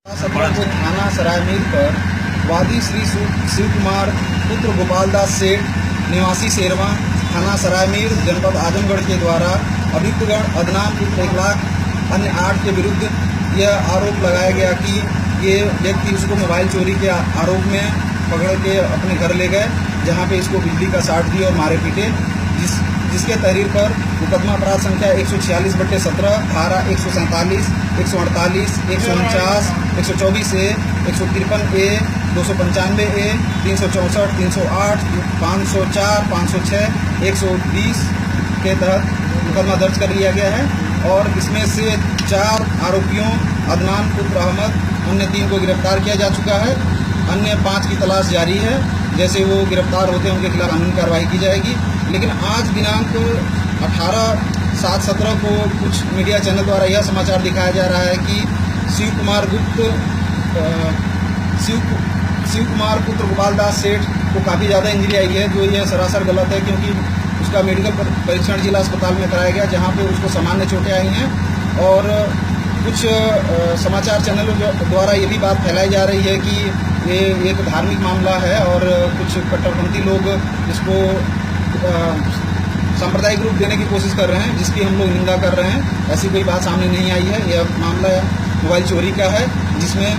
17 को थाना सरायमीर पर वादी श्री शिव कुमार पुत्र गोपालदास सेठ निवासी शेरवा थाना सरायमीर जनपद आजमगढ़ के द्वारा अभियुक्तगण अदनान पुत्र 1 लाख अन्य 8 के विरुद्ध यह आरोप लगाया गया कि ये व्यक्ति उसको मोबाइल चोरी के आरोप में पकड़ के अपने घर ले गए, जहां पे इसको बिजली का शॉर्ट दिए और मारे पीटे, जिसके तहरीर पर मुकदमा अपराध संख्या 146/17 धारा 147, 148, 149, 124 ए, 153 ए, 295 ए, 364, 308, 504, 506, 120 के तहत मुकदमा दर्ज कर लिया गया है और इसमें से 4 आरोपियों अदनान पुत्र अहमद अन्य 3 को गिरफ्तार किया जा चुका है। अन्य 5 की तलाश जारी है। जैसे वो गिरफ्तार होते हैं उनके खिलाफ कानूनी कार्रवाई की जाएगी। लेकिन आज दिनांक 18/7/17 को कुछ मीडिया चैनल द्वारा यह समाचार दिखाया जा रहा है कि शिव कुमार पुत्र गोपालदास सेठ को काफ़ी ज़्यादा इंजरी आई है, जो ये सरासर गलत है, क्योंकि उसका मेडिकल परीक्षण जिला अस्पताल में कराया गया, जहाँ पे उसको सामान्य चोटें आई हैं। और कुछ समाचार चैनलों द्वारा ये भी बात फैलाई जा रही है कि ये एक धार्मिक मामला है और कुछ कट्टरपंथी लोग इसको सांप्रदायिक रूप देने की कोशिश कर रहे हैं, जिसकी हम लोग निंदा कर रहे हैं। ऐसी कोई बात सामने नहीं आई है। यह मामला मोबाइल चोरी का है, जिसमें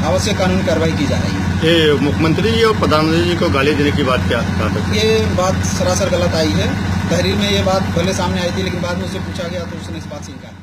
आवश्यक कानूनी कार्रवाई की जा रही है। ये मुख्यमंत्री जी और प्रधानमंत्री जी को गाली देने की बात क्या था? ये बात सरासर गलत आई है। तहरीर में ये बात पहले सामने आई थी, लेकिन बाद में उससे पूछा गया तो उसने इस बात से इनकार किया।